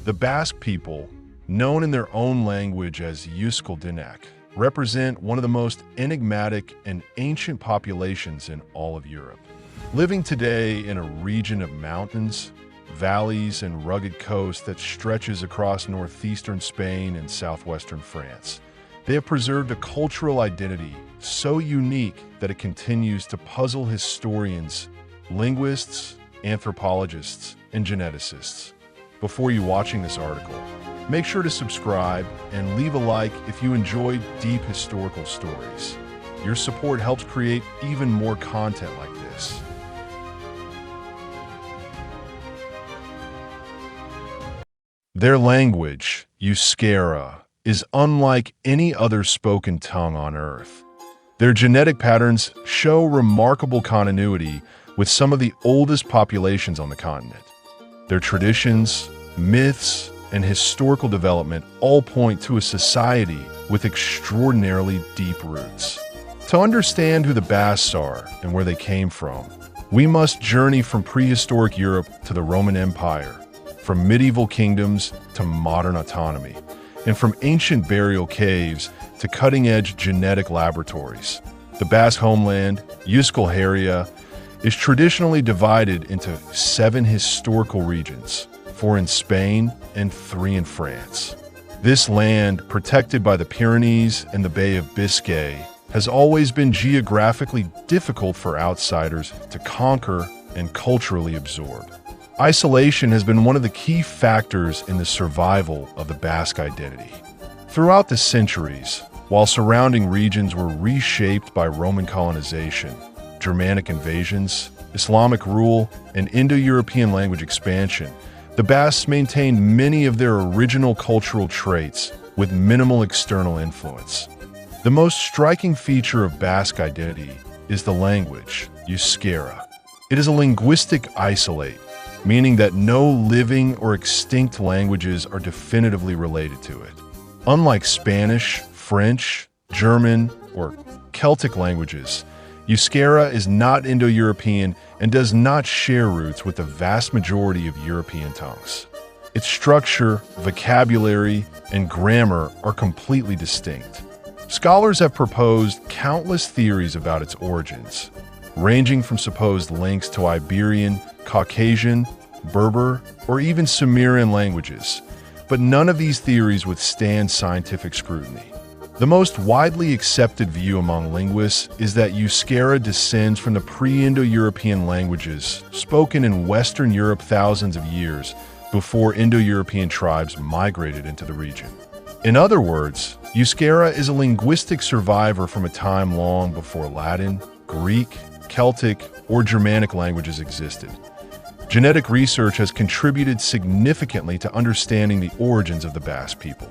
The Basque people, known in their own language as Euskaldinak, represent one of the most enigmatic and ancient populations in all of Europe. Living today in a region of mountains, valleys, and rugged coast that stretches across northeastern Spain and southwestern France, they have preserved a cultural identity so unique that it continues to puzzle historians, linguists, anthropologists, and geneticists. Before you watching this article, make sure to subscribe and leave a like if you enjoyed deep historical stories. Your support helps create even more content like this. Their language, Euskera, is unlike any other spoken tongue on Earth. Their genetic patterns show remarkable continuity with some of the oldest populations on the continent. Their traditions, myths, and historical development all point to a society with extraordinarily deep roots. To understand who the Basques are and where they came from, we must journey from prehistoric Europe to the Roman Empire, from medieval kingdoms to modern autonomy, and from ancient burial caves to cutting-edge genetic laboratories. The Basque homeland, Euskal Herria, is traditionally divided into 7 historical regions, 4 in Spain and 3 in France. This land, protected by the Pyrenees and the Bay of Biscay, has always been geographically difficult for outsiders to conquer and culturally absorb. Isolation has been one of the key factors in the survival of the Basque identity. Throughout the centuries, while surrounding regions were reshaped by Roman colonization, Germanic invasions, Islamic rule, and Indo-European language expansion, the Basques maintained many of their original cultural traits with minimal external influence. The most striking feature of Basque identity is the language, Euskera. It is a linguistic isolate, meaning that no living or extinct languages are definitively related to it. Unlike Spanish, French, German, or Celtic languages, Euskera is not Indo-European and does not share roots with the vast majority of European tongues. Its structure, vocabulary, and grammar are completely distinct. Scholars have proposed countless theories about its origins, ranging from supposed links to Iberian, Caucasian, Berber, or even Sumerian languages, but none of these theories withstand scientific scrutiny. The most widely accepted view among linguists is that Euskera descends from the pre-Indo-European languages spoken in Western Europe thousands of years before Indo-European tribes migrated into the region. In other words, Euskera is a linguistic survivor from a time long before Latin, Greek, Celtic, or Germanic languages existed. Genetic research has contributed significantly to understanding the origins of the Basque people.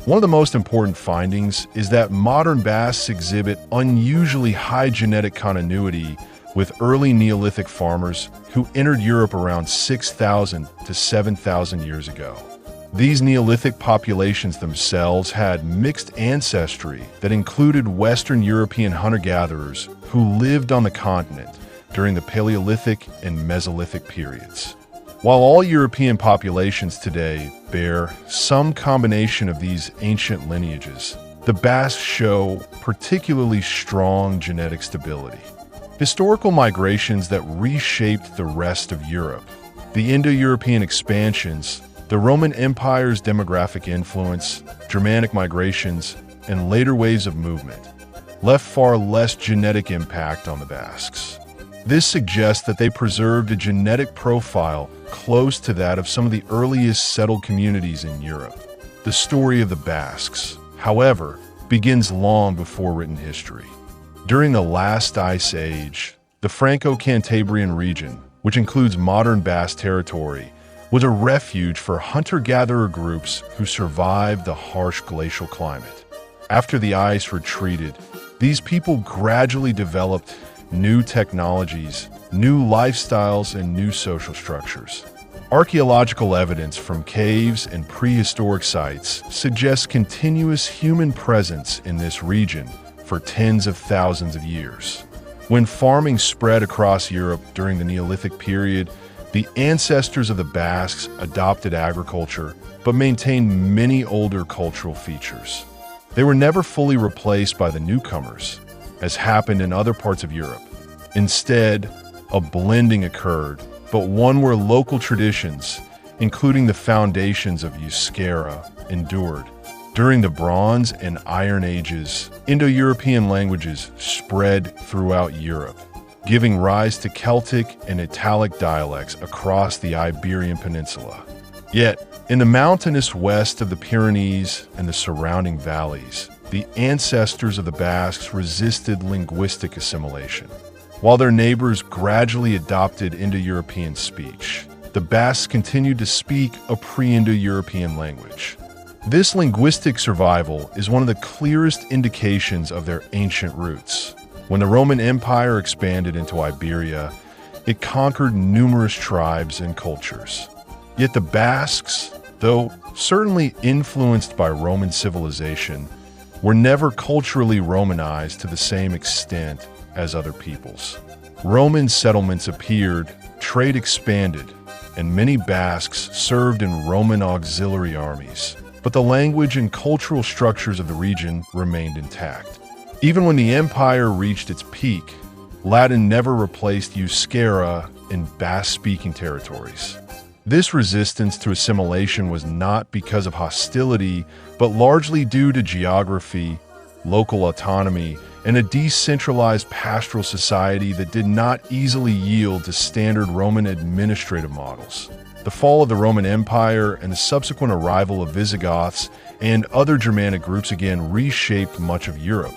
One of the most important findings is that modern Basques exhibit unusually high genetic continuity with early Neolithic farmers who entered Europe around 6,000 to 7,000 years ago. These Neolithic populations themselves had mixed ancestry that included Western European hunter-gatherers who lived on the continent during the Paleolithic and Mesolithic periods. While all European populations today bear some combination of these ancient lineages, the Basques show particularly strong genetic stability. Historical migrations that reshaped the rest of Europe, the Indo-European expansions, the Roman Empire's demographic influence, Germanic migrations, and later waves of movement, left far less genetic impact on the Basques. This suggests that they preserved a genetic profile close to that of some of the earliest settled communities in Europe. The story of the Basques, however, begins long before written history. During the last Ice Age, the Franco-Cantabrian region, which includes modern Basque territory, was a refuge for hunter-gatherer groups who survived the harsh glacial climate. After the ice retreated, these people gradually developed new technologies, new lifestyles, and new social structures. Archaeological evidence from caves and prehistoric sites suggests continuous human presence in this region for tens of thousands of years. When farming spread across Europe during the Neolithic period, The ancestors of the Basques adopted agriculture, but maintained many older cultural features. They were never fully replaced by the newcomers, as happened in other parts of Europe. Instead, a blending occurred, but one where local traditions, including the foundations of Euskera, endured. During the Bronze and Iron Ages, Indo-European languages spread throughout Europe, giving rise to Celtic and Italic dialects across the Iberian Peninsula. Yet, in the mountainous west of the Pyrenees and the surrounding valleys, the ancestors of the Basques resisted linguistic assimilation. While their neighbors gradually adopted Indo-European speech, the Basques continued to speak a pre-Indo-European language. This linguistic survival is one of the clearest indications of their ancient roots. When the Roman Empire expanded into Iberia, it conquered numerous tribes and cultures. Yet the Basques, though certainly influenced by Roman civilization, were never culturally Romanized to the same extent as other peoples. Roman settlements appeared, trade expanded, and many Basques served in Roman auxiliary armies. But the language and cultural structures of the region remained intact. Even when the empire reached its peak, Latin never replaced Euskera in Basque-speaking territories. This resistance to assimilation was not because of hostility, but largely due to geography, local autonomy, and a decentralized pastoral society that did not easily yield to standard Roman administrative models. The fall of the Roman Empire and the subsequent arrival of Visigoths and other Germanic groups again reshaped much of Europe,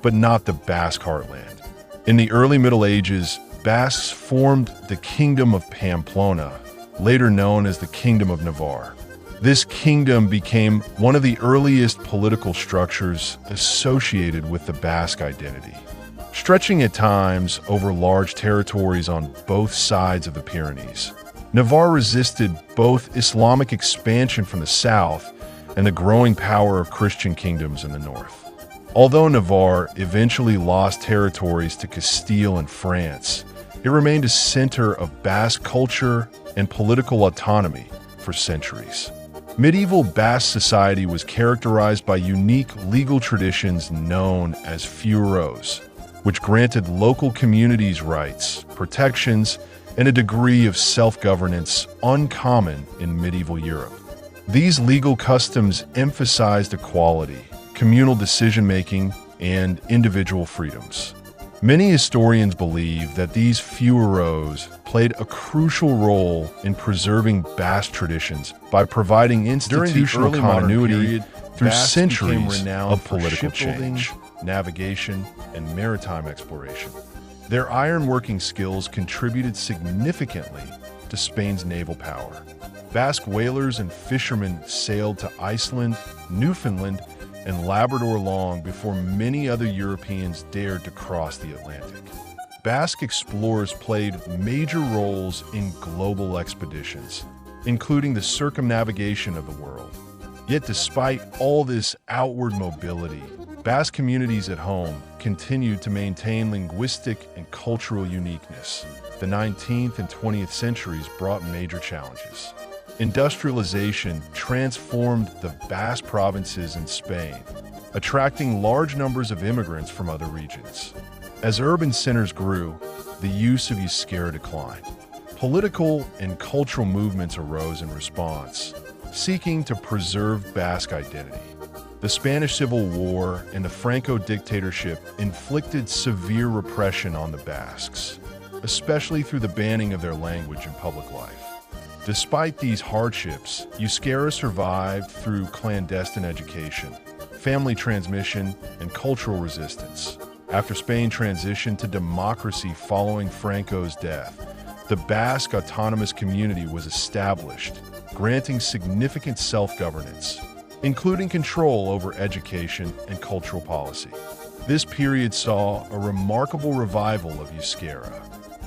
but not the Basque heartland. In the early Middle Ages, Basques formed the Kingdom of Pamplona, later known as the Kingdom of Navarre. This kingdom became one of the earliest political structures associated with the Basque identity, stretching at times over large territories on both sides of the Pyrenees. Navarre resisted both Islamic expansion from the south and the growing power of Christian kingdoms in the north. Although Navarre eventually lost territories to Castile and France, it remained a center of Basque culture and political autonomy for centuries. Medieval Basque society was characterized by unique legal traditions known as fueros, which granted local communities rights, protections, and a degree of self-governance uncommon in medieval Europe. These legal customs emphasized equality, communal decision-making, and individual freedoms. Many historians believe that these fueros played a crucial role in preserving Basque traditions by providing institutional continuity through centuries of political change, navigation, and maritime exploration. Their ironworking skills contributed significantly to Spain's naval power. Basque whalers and fishermen sailed to Iceland, Newfoundland, and Labrador long before many other Europeans dared to cross the Atlantic. Basque explorers played major roles in global expeditions, including the circumnavigation of the world. Yet despite all this outward mobility, Basque communities at home continued to maintain linguistic and cultural uniqueness. The 19th and 20th centuries brought major challenges. Industrialization transformed the Basque provinces in Spain, attracting large numbers of immigrants from other regions. As urban centers grew, the use of Euskera declined. Political and cultural movements arose in response, seeking to preserve Basque identity. The Spanish Civil War and the Franco dictatorship inflicted severe repression on the Basques, especially through the banning of their language in public life. Despite these hardships, Euskera survived through clandestine education, family transmission, and cultural resistance. After Spain transitioned to democracy following Franco's death, the Basque autonomous community was established, granting significant self-governance, including control over education and cultural policy. This period saw a remarkable revival of Euskera.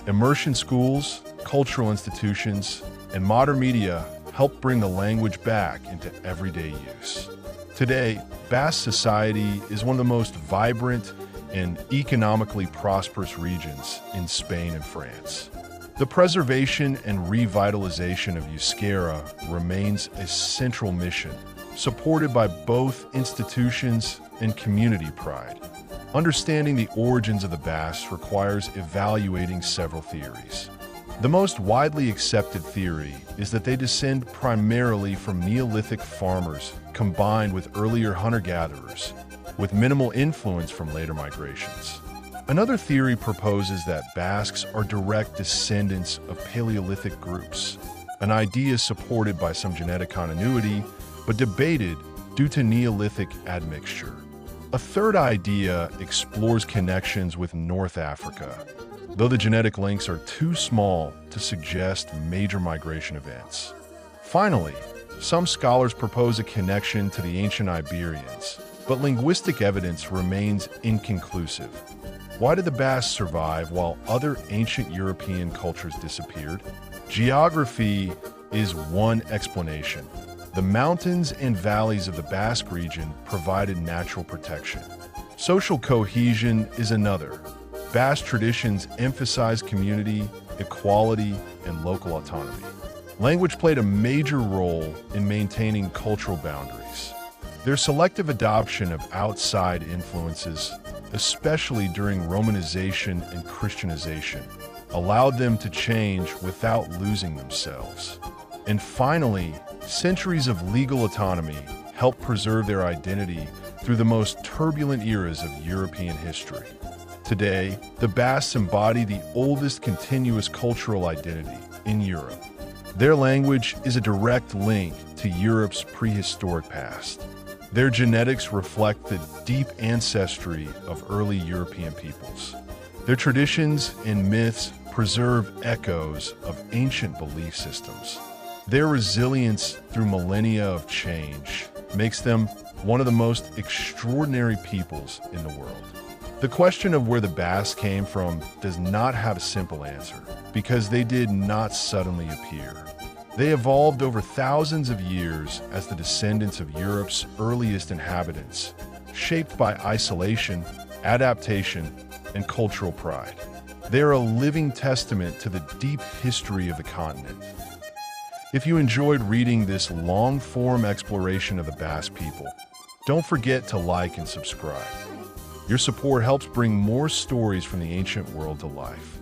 Immersion schools, cultural institutions, and modern media helped bring the language back into everyday use. Today, Basque society is one of the most vibrant and economically prosperous regions in Spain and France. The preservation and revitalization of Euskera remains a central mission, supported by both institutions and community pride. Understanding the origins of the Basques requires evaluating several theories. The most widely accepted theory is that they descend primarily from Neolithic farmers combined with earlier hunter-gatherers, with minimal influence from later migrations. Another theory proposes that Basques are direct descendants of Paleolithic groups, an idea supported by some genetic continuity, but debated due to Neolithic admixture. A third idea explores connections with North Africa, though the genetic links are too small to suggest major migration events. Finally, some scholars propose a connection to the ancient Iberians, but linguistic evidence remains inconclusive. Why did the Basques survive while other ancient European cultures disappeared? Geography is one explanation. The mountains and valleys of the Basque region provided natural protection. Social cohesion is another. Basque traditions emphasize community, equality, and local autonomy. Language played a major role in maintaining cultural boundaries. Their selective adoption of outside influences, especially during Romanization and Christianization, allowed them to change without losing themselves. And finally, centuries of legal autonomy helped preserve their identity through the most turbulent eras of European history. Today, the Basques embody the oldest continuous cultural identity in Europe. Their language is a direct link to Europe's prehistoric past. Their genetics reflect the deep ancestry of early European peoples. Their traditions and myths preserve echoes of ancient belief systems. Their resilience through millennia of change makes them one of the most extraordinary peoples in the world. The question of where the Basques came from does not have a simple answer, because they did not suddenly appear. They evolved over thousands of years as the descendants of Europe's earliest inhabitants, shaped by isolation, adaptation, and cultural pride. They are a living testament to the deep history of the continent. If you enjoyed reading this long-form exploration of the Basque people, don't forget to like and subscribe. Your support helps bring more stories from the ancient world to life.